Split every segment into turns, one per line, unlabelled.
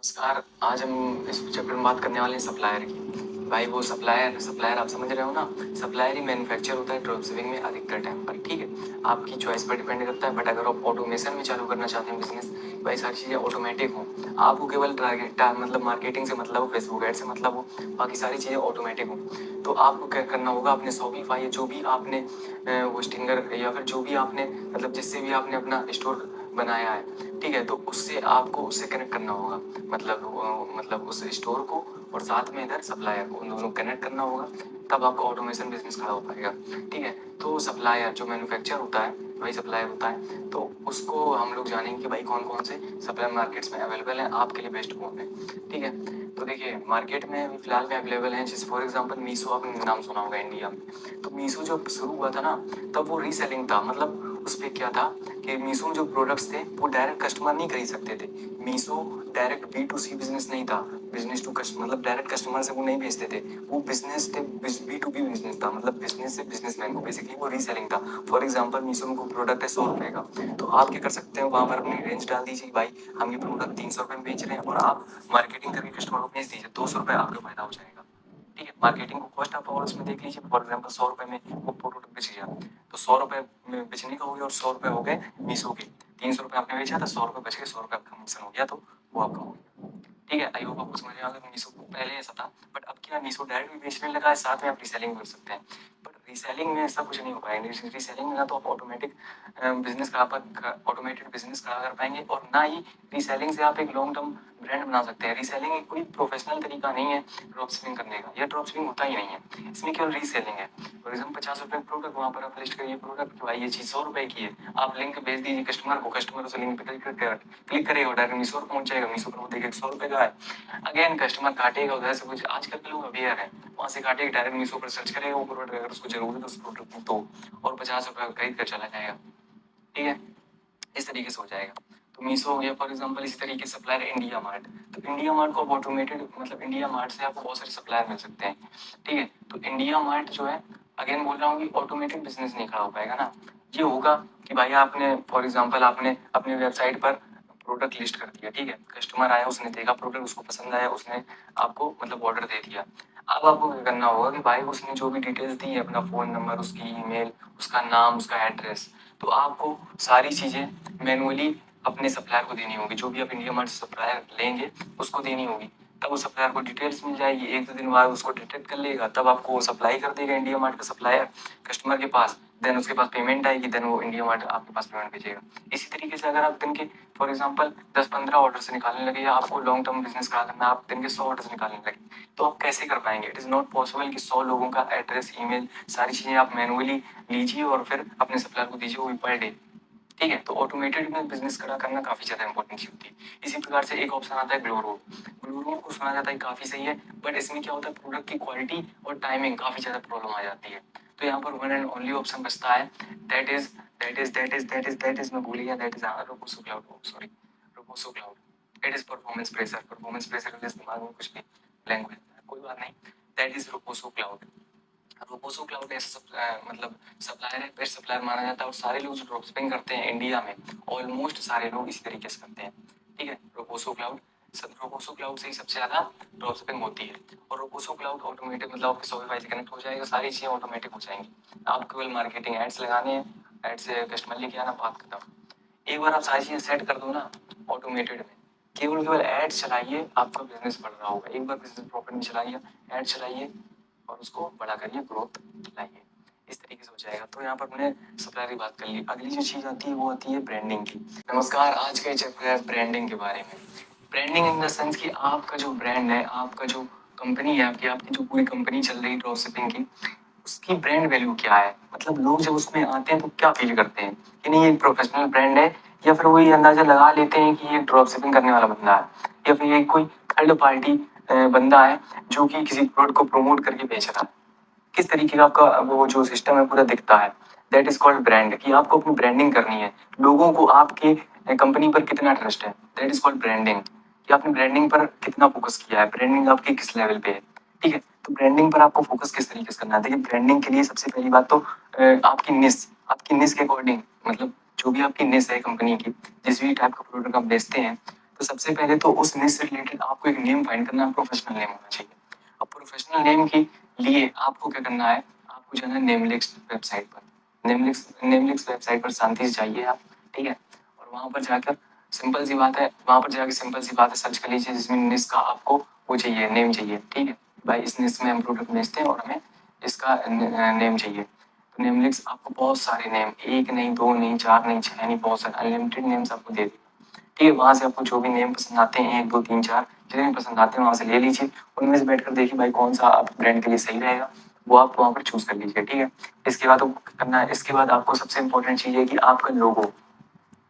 नमस्कार। आज हम इस चैप्टर में बात करने वाले हैं सप्लायर की। भाई वो सप्लायर सप्लायर आप समझ रहे हो ना। सप्लायर ही मैन्युफैक्चर होता है ड्रॉप शिपिंग में अधिकतर टाइम पर। ठीक है, आपकी चॉइस पर डिपेंड करता है। बट अगर आप ऑटोमेशन में चालू करना चाहते हैं बिजनेस, भाई सारी चीज़ें ऑटोमेटिक हो, आपको केवल टारगेट मतलब मार्केटिंग से मतलब हो, फेसबुक एड से मतलब हो, बाकी सारी चीज़ें ऑटोमेटिक हो, तो आपको क्या करना होगा, अपने शॉपिफाई या जो भी आपने वो स्टिंगर या फिर जो भी आपने मतलब जिससे भी आपने अपना स्टोर बनाया है, ठीक है, तो उससे आपको उससे कनेक्ट करना होगा। मतलब उस स्टोर को और साथ में इधर सप्लायर को, उन दोनों कनेक्ट करना होगा, तब आपका ऑटोमेशन बिजनेस खड़ा हो पाएगा। ठीक है, तो सप्लायर जो मैन्युफैक्चर होता है वही सप्लायर होता है, तो उसको हम लोग जानेंगे कि भाई कौन कौन से सप्लायर मार्केट्स में अवेलेबल हैं, आपके लिए बेस्ट कौन है। ठीक है, तो देखिए मार्केट में अभी फिलहाल में अवेलेबल हैं, जैसे फॉर एग्जांपल मीशो, आपने नाम सुना होगा इंडिया में। तो मीशो जब शुरू हुआ था ना, तब वो रीसेलिंग था। मतलब उस पर क्या था कि मीशो में जो प्रोडक्ट्स थे वो डायरेक्ट कस्टमर नहीं खरीद सकते थे। मीशो डायरेक्ट B2C बिजनेस नहीं था, बिजनेस टू कस्टमर, मतलब डायरेक्ट कस्टमर से वो नहीं भेजते थे। वो बिजनेस थे, B2B बिजनेस था, मतलब बिजनेस से बिजनेसमैन को, बेसिकली वो रीसेलिंग था। फॉर एग्जाम्पल मीशो में कोई प्रोडक्ट है 100 रुपये का, तो आप क्या कर सकते हो, वहाँ पर अपनी रेंज डाल दीजिए, भाई हम ये प्रोडक्ट 300 रुपये में बेच रहे हैं, और आप मार्केटिंग करके कस्टमर को भेज दीजिए, 200 रुपये आपका फायदा हो जाएगा। ठीक है, मार्केटिंग को कॉस्ट आप और उसमें देख लीजिए। फॉर एग्जाम्पल 100 रुपये में वो प्रोडक्ट बेच गया, तो 100 रुपये में बेचने का हो गया और 100 रुपये हो गए मीशो के। 300 रुपये आपने बेचा था, 100 रुपये बच गए, 100 रुपये आपका कमीशन हो गया, तो वो आपका हो गया। ठीक है, आई होप आपको समझ में आ गया। मीशो पहले ऐसा था, बट अब क्या मीशो डायरेक्ट भी बेचने लगा है, साथ में आप रीसेलिंग कर सकते हैं। बट रीसेलिंग में ऐसा कुछ नहीं हो पाएगा। रीसेलिंग में ना तो आप ऑटोमेटिक बिजनेस ऑटोमेटेड बिजनेस खड़ा कर पाएंगे, और ना ही रीसेलिंग से आप एक लॉन्ग टर्म ब्रांड बना सकते हैं। रीसेलिंग एक कोई प्रोफेशनल तरीका नहीं है ड्रॉप शिपिंग करने का, या ड्रॉप शिपिंग होता ही नहीं है, इसमें केवल रीसेलिंग है। फॉर एग्जाम्पल 50 रुपये प्रोडक्ट, वहाँ पर आप लिस्ट करिए प्रोडक्ट, भाई ये चीज़ 100 रुपये की है, आप लिंक भेज दीजिए कस्टमर को, कस्टमर उस लिंक पे क्लिक करेगा, डायरेक्ट मीशो पर पहुंच जाएगा, मीशो पर वो देखेगा 100 रुपये का है, अगेन कस्टमर काटेगा उधर से, कुछ आजकल के लोग अवेयर है, वहाँ से काटेगा, डायरेक्ट मीशो पर सर्च करेगा वो प्रोडक्ट, अगर उसको जरूरत है तो उस प्रोडक्ट को, तो और 50 रुपये खरीद कर चला जाएगा। ठीक है, इस तरीके से हो जाएगा। तो मीशो हो गया फॉर एग्जाम्पल। इसी तरीके से सप्लायर इंडिया मार्ट, तो इंडिया मार्ट को ऑटोमेटेड, मतलब इंडिया मार्ट से आपको बहुत सारे सप्लायर मिल सकते हैं। ठीक है, तो इंडिया मार्ट जो है, अगेन बोल रहा हूँ कि ऑटोमेटेड बिजनेस नहीं खड़ा हो पाएगा ना। ये होगा कि भाई आपने फॉर एग्जाम्पल आपने अपनी वेबसाइट पर प्रोडक्ट लिस्ट कर दिया, ठीक है, कस्टमर आया, उसने देखा प्रोडक्ट, उसको पसंद आया, उसने आपको मतलब ऑर्डर दे दिया। अब आपको क्या करना होगा कि भाई उसने जो भी डिटेल्स दी है, अपना फ़ोन नंबर, उसकी ईमेल, उसका नाम, उसका एड्रेस, तो आपको सारी चीज़ें मैनुअली अपने सप्लायर को देनी होगी। जो भी आप इंडिया मार्ट से सप्लायर लेंगे उसको देनी होगी, तब उस सप्लायर को डिटेल्स मिल जाएगी। 1-2 दिन बाद उसको डिटेक्ट कर लेगा, तब आपको सप्लाई कर देगा इंडिया मार्ट का सप्लायर कस्टमर के पास। देन उसके पास पेमेंट आएगी, देन वो इंडिया मार्ट आपके पास पेमेंट भेजेगा। इसी तरीके से अगर आप दिन के फॉर एग्जाम्पल 10-15 ऑर्डर से निकालने लगे, या आपको लॉन्ग टर्म बिजनेस खड़ा करना, आप दिन के 100 ऑर्डर निकालने लगे, तो आप कैसे कर पाएंगे। इट इज़ नॉट पॉसिबल कि 100 लोगों का एड्रेस, ईमेल, सारी चीज़ें आप मैनुअली लीजिए और फिर अपने सप्लायर को दीजिए, वो भी पर डे। ठीक है, तो ऑटोमेटेड में बिजनेस खड़ा करना काफी ज्यादा इंपॉर्टेंट चीज होती है। इसी प्रकार से एक ऑप्शन आता है ग्लोरो। ग्लोरो को सुना जाता है काफी सही है, बट इसमें क्या होता है, प्रोडक्ट की क्वालिटी और टाइमिंग काफी ज्यादा प्रॉब्लम आ जाती है। तो यहाँ पर वन एंड ओनली ऑप्शन बचता है, दैट इज मैं भूल गया, दैट इज रोबोसो क्लाउड, सॉरी, रोबोसो cloud. It is performance pressure के दिमाग में कुछ भी ब्लैंक हो जाता है, कोई बात नहीं। दैट इज रोबोसो क्लाउड। रोबोसो क्लाउड ऐसा मतलब सप्लायर है, बेस्ट सप्लायर माना जाता है, और सारे लोग जो ड्रॉप शिपिंग करते हैं इंडिया में, ऑलमोस्ट सारे लोग इसी तरीके से करते हैं। ठीक है, रोबोसो क्लाउड से ही सबसे ज्यादा ड्रॉप शिपिंग होती है। और रोबोसो क्लाउड ऑटोमेटिक, मतलब आपके शॉपिफाई से कनेक्ट हो जाएगा, सारी चीजें ऑटोमेटिक हो जाएंगी। आप केवल मार्केटिंग एड्स लगाने हैं, एड से कस्टमर लेके आना, बात खत्म। एक बार आप सारी चीजें सेट कर दो ना ऑटोमेटेड में, केवल केवल एड चलाइए, आपका बिजनेस बढ़ रहा होगा। एक बार बिजनेस प्रॉफिट में चलाइए, एड चलाइए और उसको बड़ा करिए, ग्रोथ लाइए, इस तरीके से हो जाएगा। तो यहाँ पर मैंने सप्लायर की बात कर ली। अगली जो चीज आती है वो आती है ब्रांडिंग की। नमस्कार, आज का चैप्टर है ब्रांडिंग के बारे में। ब्रांडिंग इन द सेंस कि आपका जो ब्रांड है, आपका जो कंपनी है, आपकी जो पूरी कंपनी चल रही है ड्रॉप शिपिंग की, उसकी ब्रांड वैल्यू क्या है। मतलब लोग जब उसमें आते हैं तो क्या फील करते हैं कि नहीं ये एक प्रोफेशनल ब्रांड है, या फिर वो ये अंदाजा लगा लेते हैं कि ये ड्रॉप शिपिंग करने वाला बंदा है, या फिर ये कोई थर्ड पार्टी बंदा है जो कि किसी प्रोडक्ट को प्रमोट करके बेच रहा है। किस तरीके का आपका वो जो सिस्टम है पूरा दिखता है, दैट इज कॉल्ड ब्रांड। कि आपको अपनी ब्रांडिंग करनी है, लोगों को आपके कंपनी पर कितना ट्रस्ट है, दैट इज कॉल्ड ब्रांडिंग। कि आपने ब्रांडिंग पर कितना फोकस किया है, ब्रांडिंग आपकी किस लेवल पे है। ठीक है, तो ब्रांडिंग पर आपको फोकस किस तरीके से करना है। देखिए ब्रांडिंग के लिए सबसे पहली बात तो आपकी निश के अकॉर्डिंग, मतलब जो भी आपकी निश है कंपनी की, जिस भी टाइप का प्रोडक्ट आप बेचते हैं, तो सबसे पहले तो उस निश से रिलेटेड आपको एक नेम फाइंड करना है, प्रोफेशनल नेम होना चाहिए। अब प्रोफेशनल नेम के लिए आपको क्या करना है, आपको जाना है नेमलिक्स वेबसाइट पर। नेमलिक्स वेबसाइट पर शांति से जाइए आप, ठीक है। और वहां पर जाकर सिंपल सी बात है, वहां पर जाकर सिंपल सी बात है सर्च कर लीजिए जिसमें निश का आपको वो चाहिए, नेम चाहिए, ठीक है। भाई इस निश में हम प्रोडक्ट बेचते हैं और हमें इसका नेम चाहिए। तो नेमलिक्स आपको बहुत सारे नेम, एक नहीं, दो नहीं, चार नहीं, छह नहीं, बहुत सारे अनलिमिटेड नेम्स आपको दे देगा, ठीक है। वहां से आपको जो भी नेम पसंद आते हैं, एक दो तीन चार जितने भी पसंद आते हैं वहां से ले लीजिए। उनमें से बैठकर देखिए भाई कौन सा आप ब्रांड के लिए सही रहेगा, वो आप वहां पर चूज कर लीजिए, ठीक है। इसके बाद आपको करना है, इसके बाद आपको सबसे इंपॉर्टेंट चीज है कि आपका लोगो,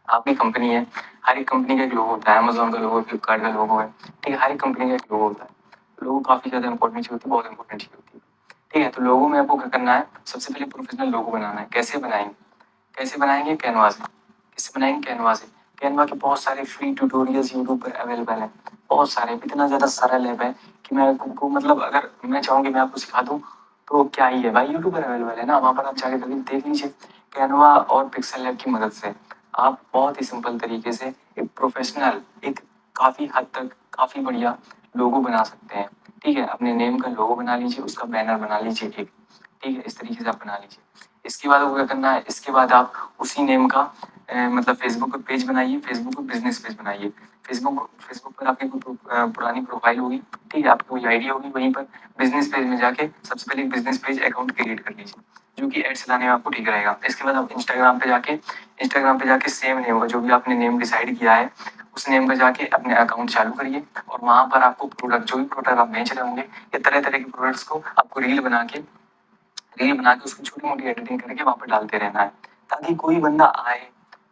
आपकी कंपनी है, हर एक कंपनी का एक लोगो होता है, अमेजोन का लोगो, फ्लिपकार्ट का लोगो है, ठीक है। हर एक कंपनी का एक लोगो होता है। लोगो काफी ज्यादा इंपॉर्टेंट चीज होती है, बहुत इंपॉर्टेंट चीज होती है, ठीक है। तो लोगो में आपको क्या करना है, सबसे पहले प्रोफेशनल लोगो बनाना है। कैसे बनाएंगे, कैसे बनाएंगे, कैनवा से। किससे बनाएंगे, कैनवा से। कैनवा के बहुत सारे फ्री ट्यूटोरियल्स यूट्यूब पर अवेलेबल है, बहुत सारे, इतना ज्यादा सरल ऐप है कि मैं आपको मतलब अगर मैं चाहूँ कि मैं आपको सिखा दूँ तो क्या ही है भाई, यूट्यूब पर अवेलेबल है ना, वहाँ पर आप जाके कभी देख लीजिए। कैनवा और पिक्सल लैब की मदद से आप बहुत ही सिंपल तरीके से एक प्रोफेशनल, एक काफी हद तक काफी बढ़िया लोगो बना सकते हैं, ठीक है। अपने नेम का लोगो बना लीजिए, उसका बैनर बना लीजिए एक, ठीक है। इस तरीके से आप बना लीजिए। इसके बाद आपको क्या करना है, इसके बाद आप उसी नेम का मतलब फेसबुक पर पेज बनाइए, फेसबुक पर बिजनेस पेज बनाइए। फेसबुक पर आपकी कोई पुरानी प्रोफाइल होगी, ठीक है, आपकी कोई आईडी होगी, वहीं पर बिजनेस पेज में जाके सबसे पहले एक बिजनेस पेज अकाउंट क्रिएट कर लीजिए, जो कि एड्स चलाने में आपको ठीक रहेगा। इसके बाद आप इंस्टाग्राम पे जाके सेम नेम का जो भी आपने नेम डिसाइड किया है उस नेम पे जाके अपने अकाउंट चालू करिए। और वहां पर आपको प्रोडक्ट, जो भी प्रोडक्ट आप बेच रहे होंगे या तरह तरह के प्रोडक्ट्स को आपको रील बना के उसकी छोटी मोटी एडिटिंग करके वहां पर डालते रहना है, ताकि कोई बंदा आए,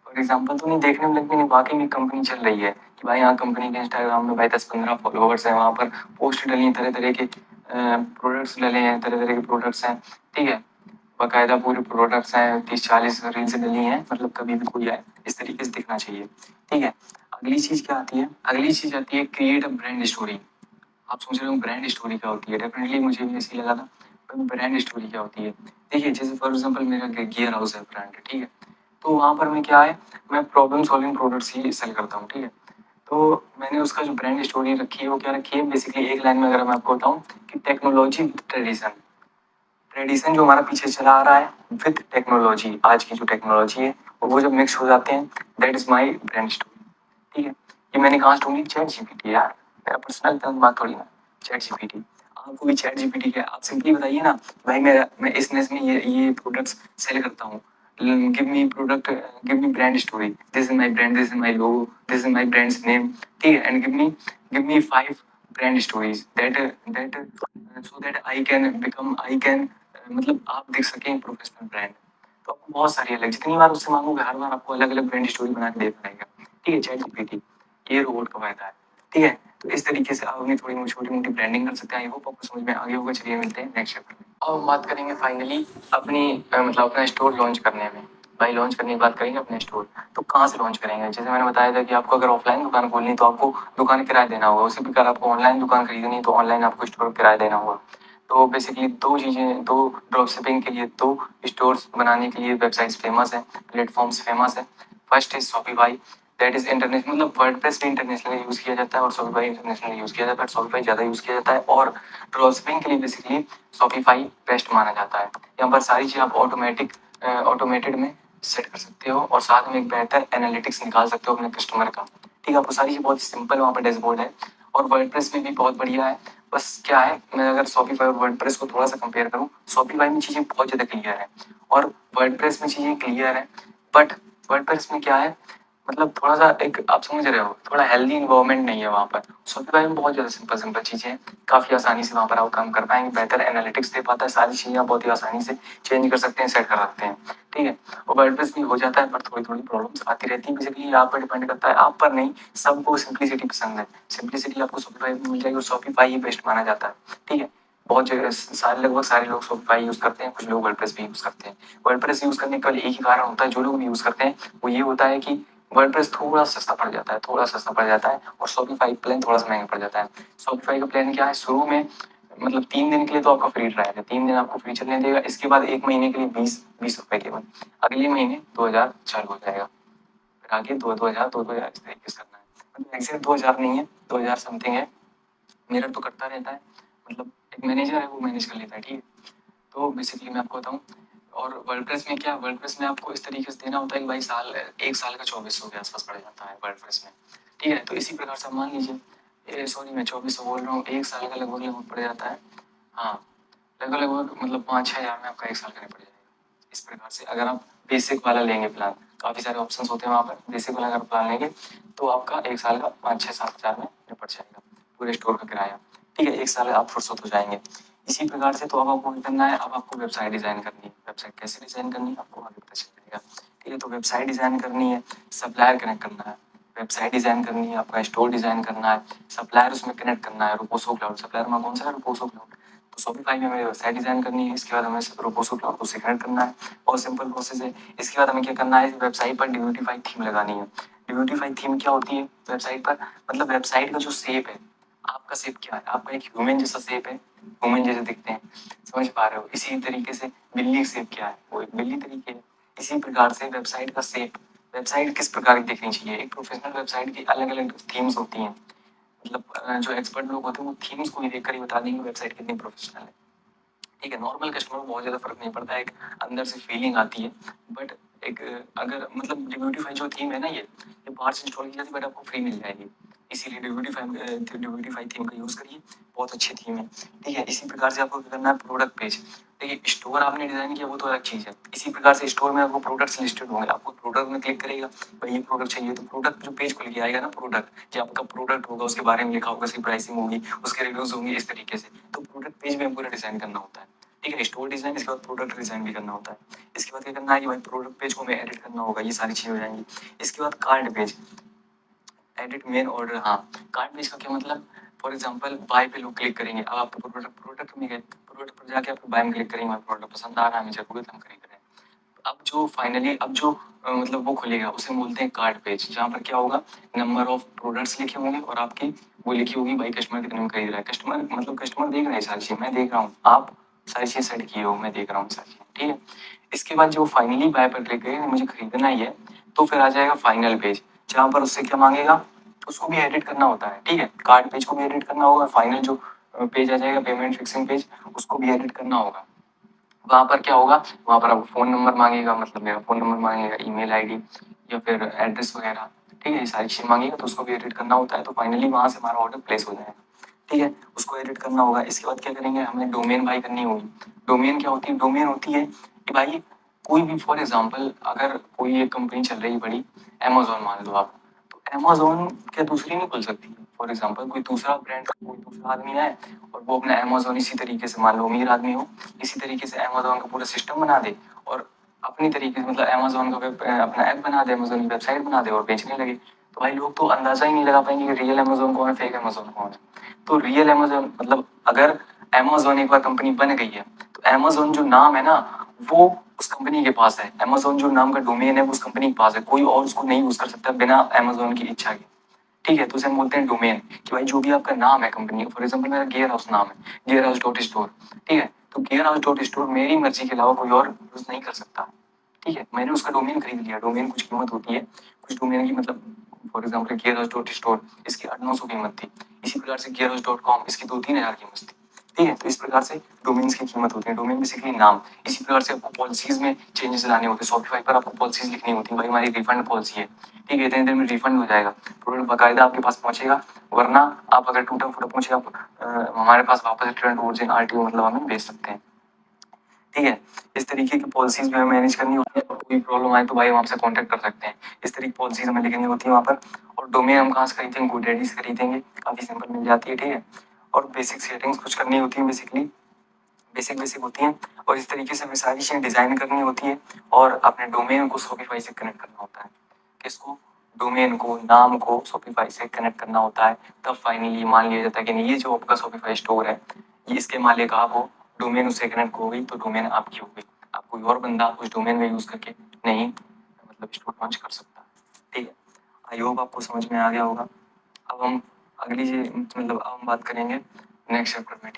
फॉर एग्जाम्पल, तो नहीं देखने में लगती नहीं वाकई में कंपनी चल रही है, कि भाई यहाँ कंपनी के इंस्टाग्राम में भाई 10-15 फॉलोवर्स हैं, वहां पर पोस्ट डली हैं, तरह तरह के प्रोडक्ट्स डले हैं, तरह तरह के प्रोडक्ट्स हैं, ठीक है। बाकायदा पूरे प्रोडक्ट्स हैं, 30-40 रील्स डली हैं, मतलब कभी भी कोई आए इस तरीके से दिखना चाहिए, ठीक है। अगली चीज क्या आती है, अगली चीज आती है क्रिएट अ ब्रांड स्टोरी। आप सोच रहे हो ब्रांड स्टोरी क्या होती है, डेफिनेटली मुझे भी ऐसे ही लगा था। पर ब्रांड स्टोरी क्या होती है, देखिए जैसे फॉर एग्जांपल मेरा गियर हाउस है ब्रांड, ठीक है। तो वहां पर मैं क्या है, मैं प्रॉब्लम सॉल्विंग प्रोडक्ट्स ही सेल करता हूँ, ठीक है। तो मैंने उसका जो ब्रांड स्टोरी रखी है वो क्या रखी है, बेसिकली एक लाइन में अगर मैं आपको बताऊँ कि टेक्नोलॉजी विद ट्रेडिशन, ट्रेडिशन जो हमारा पीछे चला आ रहा है विद टेक्नोलॉजी, आज की जो टेक्नोलॉजी है और वो जब मिक्स हो जाते हैं, that is my brand story, ठीक है। ये मैंने कहाँ ढूंढी, चैट जीपीटी यार, मेरा पर्सनल बात थोड़ी ना, चैट जीपीटी। आपको भी चैट जीपीटी है, आप सिंपली बताइए ना भाई मैं इस नेस में ये प्रोडक्ट्स सेल करता हूँ, give me product, give me brand story, this is my brand, this is my logo, this is my brands name, ठीक है। And give me 5 brand stories that so that I can मतलब आप देख सकें professional brand. तो आपको बहुत सारी अलग, जितनी बार उससे मांगोगे हर बार आपको अलग अलग ब्रांड स्टोरी बना के दे पाएगा, ठीक है, चैट जीपीटी। ये रोबोट का फायदा है, ठीक है। तो इस तरीके से आप अपनी थोड़ी छोटी मोटी ब्रांडिंग कर सकते हैं। आई होप आपको समझ में आगे होगा। चलिए मिलते हैं नेक्स्ट चैप्टर में। अब हम बात करेंगे फाइनली अपनी मतलब अपना स्टोर लॉन्च करने में। भाई लॉन्च करने की बात करेंगे अपने स्टोर, तो कहाँ से लॉन्च करेंगे, जैसे मैंने बताया था कि आपको अगर ऑफलाइन दुकान खोलनी है तो आपको दुकान किराया देना होगा, उसी प्रकार आपको ऑनलाइन दुकान खरीदनी है तो ऑनलाइन आपको स्टोर किराया देना होगा। तो बेसिकली दो चीज़ें, दो ड्रॉप शिपिंग के लिए, दो स्टोर्स बनाने के लिए वेबसाइट्स फेमस है, प्लेटफॉर्म्स फेमस है। First is Shopify, that is international, मतलब वर्डप्रेस भी इंटरनेशनली यूज़ किया जाता है और शॉपिफाई इंटरनेशनली यूज़ किया जाता है, शॉपिफाई ज़्यादा यूज़ किया जाता है। और ड्रॉप शिपिंग के लिए बेसिकली शॉपिफाई बेस्ट माना जाता है। यहाँ पर सारी चीज़ आप ऑटोमेटेड में सेट कर सकते हो और साथ में एक बेहतर एनालिटिक्स निकाल सकते हो अपने कस्टमर का, ठीक है। आपको सारी चीज़ बहुत सिंपल वहाँ पर डैशबोर्ड है और वर्डप्रेस में भी बहुत बढ़िया है। बस क्या है, मैं अगर शॉपिफाई और वर्डप्रेस को थोड़ा सा कंपेयर करूँ, शॉपिफाई में चीज़ें बहुत ज़्यादा क्लियर है और वर्डप्रेस में चीज़ें क्लियर है, बट वर्डप्रेस में क्या है, मतलब थोड़ा सा एक, आप समझ रहे हो, थोड़ा हेल्दी इन्वायरमेंट नहीं है वहाँ पर। शॉपिफाई में बहुत ज़्यादा सिंपल सिंपल चीज़ें हैं, काफ़ी आसानी से वहाँ पर आप काम कर पाएंगे, बेहतर एनालिटिक्स दे पाता है, सारी चीज़ें आप बहुत ही आसानी से चेंज कर सकते हैं, सेट कर सकते हैं, ठीक है। और वर्डप्रेस भी हो जाता है पर थोड़ी थोड़ी प्रॉब्लम्स आती रहती है, बेसिकली आप पर डिपेंड करता है, आप पर नहीं, सबको सिंप्लिसिटी पसंद है। सिंप्लिसिटी आपको शॉपिफाई में मिल जाएगी और शॉपिफाई ही बेस्ट माना जाता है, ठीक है। बहुत जगह सारे, लगभग सारे लोग शॉपिफाई यूज करते हैं, कुछ लोग वर्डप्रेस भी यूज करते हैं। वर्डप्रेस यूज करने का एक ही कारण होता है, जो लोग भी यूज करते हैं वो ये होता है कि वर्डप्रेस थोड़ा सस्ता पड़ जाता है, थोड़ा सस्ता पड़ जाता है और शॉपिफाई प्लान थोड़ा सा महंगा पड़ जाता है। शॉपिफाई का प्लान क्या है, शुरू में मतलब 3 दिन के लिए तो आपका फ्री ट्रायल है, 3 दिन आपको फ्री चलने देगा, इसके बाद 1 महीने के लिए 20 रुपए केवल, अगले महीने 2000 चालू हो जाएगा, फिर आगे 2 2000 इस तरीके से करना है। मतलब एग्जैक्ट 2000 नहीं है, 2000 समथिंग है। मिरर तो करता रहता है, मतलब एक मैनेजर है वो मैनेज कर लेता है, ठीक है। तो बेसिकली मैं आपको बताऊँ, और वर्डप्रेस में क्या, वर्डप्रेस में आपको इस तरीके से देना होता है कि भाई एक साल का 2400 के आसपास पड़ जाता है वर्डप्रेस में, ठीक है। तो इसी प्रकार से आप मान लीजिए, सॉरी मैं 2400 बोल रहा हूँ, एक साल का लगभग लगभग पड़ जाता है, हाँ लगभग लगभग मतलब 5-6 हज़ार में आपका एक साल का निपट जाएगा। इस प्रकार से अगर आप बेसिक वाला लेंगे प्लान, काफ़ी सारे ऑप्शंस होते हैं वहाँ पर, बेसिक वाला अगर प्लान लेंगे तो आपका एक साल का 5-6-7 हज़ार में निपट जाएगा पूरे स्टोर का किराया, ठीक है। एक साल आप फुर्सत हो जाएंगे। इसी प्रकार से तो अब आपको क्या करना है, अब आपको वेबसाइट डिज़ाइन करनी है। वेबसाइट कैसे डिज़ाइन करनी है आपको आगे पता चल जाएगा, ठीक है। तो वेबसाइट डिज़ाइन करनी है, सप्लायर कनेक्ट करना है, वेबसाइट डिज़ाइन करनी है, आपका स्टोर डिज़ाइन करना है, सप्लायर उसमें कनेक्ट करना है, रोपोसो क्लाउड सप्लायर में कौन सा है, रोपोसो क्लाउड। तो शॉपिफाई में हमें वेबसाइट डिज़ाइन करनी है, इसके बाद हमें रोपोसो क्लाउड को कनेक्ट करना है, और सिंपल प्रोसेस है। इसके बाद हमें क्या करना है, वेबसाइट पर डिब्यूटीफाई थीम लगानी है। डिब्यूटीफाई थीम क्या होती है वेबसाइट पर, मतलब वेबसाइट का जो शेप है, आपका शेप क्या है, आपका एक ह्यूमन जैसा शेप है, ह्यूमन जैसे दिखते हैं, समझ पा रहे हो। इसी तरीके से बिल्ली शेप क्या है, वो एक बिल्ली तरीके है। इसी प्रकार से वेबसाइट का शेप, वेबसाइट किस प्रकार की दिखनी चाहिए, एक प्रोफेशनल वेबसाइट की अलग अलग थीम्स होती हैं, मतलब जो एक्सपर्ट लोग होते हैं वो थीम्स को ही देखकर ही बता देंगे वेबसाइट कितनी प्रोफेशनल है, ठीक है। नॉर्मल कस्टमर को बहुत ज़्यादा फर्क नहीं पड़ता है, एक अंदर से फीलिंग आती है। बट एक अगर मतलब डिब्यूटीफाई जो थीम है ना, ये बाहर से इंस्टॉल की जाती है बट आपको फ्री मिल जाएगी, इसीलिए डिब्यूटीफाई थीम का यूज़ करिए, बहुत अच्छी थीम है, ठीक है। इसी प्रकार से आपको क्या करना है, प्रोडक्ट पेज, देखिए स्टोर आपने डिजाइन किया वो तो अलग चीज़ है। इसी प्रकार से स्टोर में आपको प्रोडक्ट्स लिस्टेड होंगे, आपको प्रोडक्ट में क्लिक करेगा, भाई ये प्रोडक्ट चाहिए, तो प्रोडक्ट जो पेज खुल के आएगा ना, प्रोडक्ट जो आपका प्रोडक्ट होगा उसके बारे में लिखा होगा, उसकी प्राइसिंग होगी, उसके रिव्यूज होंगे, इस तरीके से। तो प्रोडक्ट पेज में पूरा डिजाइन करना होता है, ठीक है। स्टोर डिजाइन, इसके बाद प्रोडक्ट डिजाइन भी करना होता है। इसके बाद क्या करना है कि भाई प्रोडक्ट पेज को हमें एडिट करना होगा, ये सारी चीजें हो जाएंगी। इसके बाद card page, edit main order, हाँ कार्ड पेज का क्या मतलब, फॉर एग्जांपल बाय पे लोग क्लिक करेंगे, अब आपके प्रोडक्ट में गए, प्रोडक्ट पर जाके आप बाय में क्लिक करेंगे, हमारा प्रोडक्ट पसंद आ रहा है, हमें जरूरत है, हम खरीद रहे हैं। अब जो फाइनली अब जो मतलब वो खुलेगा उसे बोलते हैं कार्ड पेज, जहाँ पर क्या होगा, नंबर ऑफ प्रोडक्ट्स लिखे होंगे और आपकी वो लिखी होगी भाई कस्टमर कितने में खरीद रहा है, कस्टमर मतलब कस्टमर देख रहा है सारी चीज, मैं देख रहा हूँ, आप सारी चीज सेट किए हो, मैं देख रहा हूँ सारी चीज, ठीक है। इसके बाद जो फाइनली बाय पर क्लिक करेगा, मुझे खरीदना ही है, तो फिर आ जाएगा फाइनल पेज, जहाँ पर उससे क्या मांगेगा, उसको भी एडिट करना होता है, ठीक है। कार्ड पेज को भी एडिट करना होगा, फाइनल जो पेज आ जाएगा पेमेंट फिक्सिंग पेज, उसको भी एडिट करना होगा। वहाँ पर क्या होगा, वहाँ पर आपको फ़ोन नंबर मांगेगा, मतलब मेरा फ़ोन नंबर मांगेगा, ईमेल आईडी या फिर एड्रेस वगैरह, ठीक है, ये सारी चीज़ मांगेगा, तो उसको भी एडिट करना होता है। तो फाइनली वहाँ से हमारा ऑर्डर प्लेस हो जाएगा, ठीक है, उसको एडिट करना होगा। इसके बाद क्या करेंगे, हमें डोमेन बाई करनी होगी। डोमेन क्या होती है, डोमेन होती है कि भाई कोई भी, फॉर एग्जाम्पल अगर कोई एक कंपनी चल रही बड़ी, अमेजोन मान लो आप, तो अमेजोन क्या दूसरी नहीं खुल सकती, फॉर एग्जाम्पल कोई दूसरा ब्रांड, कोई दूसरा आदमी है और वो अपना अमेजोन इसी तरीके से, मान लो अमीर आदमी हो, इसी तरीके से अमेजोन का पूरा सिस्टम बना दे और अपनी तरीके से मतलब अमेजोन का अपना ऐप बना दे, अमेजोन की वेबसाइट बना दे और बेचने लगे, तो भाई लोग तो अंदाजा ही नहीं लगा पाएंगे कि रियल अमेजोन कौन है, फेक अमेजोन कौन है। तो रियल अमेजोन मतलब अगर अमेजोन एक बार कंपनी बन गई है, तो अमेजोन जो नाम है ना, वो उस कंपनी के पास है, अमेजोन जो नाम का डोमेन है वो उस कंपनी के पास है, कोई और उसको नहीं यूज कर सकता बिना अमेजोन की इच्छा के, ठीक है। तो उसे हम बोलते हैं डोमेन, कि भाई जो भी आपका नाम है कंपनी का, फॉर एग्जाम्पल मेरा गियर हाउस नाम है, गियर हाउस डॉट स्टोर, ठीक है। तो गियर हाउस डॉट स्टोर मेरी मर्जी के अलावा कोई और यूज नहीं कर सकता, ठीक है। मैंने उसका डोमेन खरीद लिया, डोमेन कुछ कीमत होती है, कुछ डोमेन की मतलब, for example gear house dot store, इसकी 800-900 कीमत थी। इसी प्रकार से गियर हाउस डॉट कॉम, इसकी 2-3 हज़ार कीमत थी, ठीक है। तो इस प्रकार से डोमेन्स की कीमत होती है, डोमेन बेसिकली नाम। इसी प्रकार से आपको पॉलिसीज में चेंजेस लाने होते हैं, शॉपिफाई पर आपको पॉलिसीज लिखनी होती है, भाई हमारी रिफंड पॉलिसी है, ठीक है, इतने देर में रिफंड हो जाएगा, प्रोडक्ट बाकायदा आपके पास पहुंचेगा, वरना आप अगर टूटा फूटा पहुंचेगा, हमारे पास वापस रिटर्न ओरिजिन आरटीओ मतलब हमें भेज सकते हैं, ठीक है। इस तरीके की पॉलिसीज भी हमें मैनेज करनी होती है, और कोई प्रॉब्लम आए तो भाई हम आपसे कॉन्टैक्ट कर सकते हैं, इस तरीके की पॉलिसीज हमें लिखनी होती है वहाँ पर। और डोमेन हम कहाँ से खरीदेंगे, GoDaddy से खरीदेंगे, काफ़ी सिंपल मिल जाती है, ठीक है। और बेसिक सेटिंग्स कुछ करनी होती है, बेसिकली बेसिक बेसिक होती हैं, और इस तरीके से हमें सारी चीज़ें डिज़ाइन करनी होती है, और अपने डोमेन को शॉपिफाई से कनेक्ट करना होता है, किसको, डोमेन को, नाम को शॉपिफाई से कनेक्ट करना होता है, तब फाइनली मान लिया जाता है कि नहीं ये जो आपका शॉपिफाई स्टोर है, ये इसके मालिक आप हो, डोमेन उससे कनेक्ट हो गई तो डोमेन आपकी हो गई, आप कोई और बंदा उस डोमेन में यूज़ करके नहीं मतलब स्टोर लॉन्च कर सकता, ठीक है। आई होप आपको समझ में आ गया होगा। अब हम अगली मतलब अब हम बात करेंगे नेक्स्ट चैप्टर में।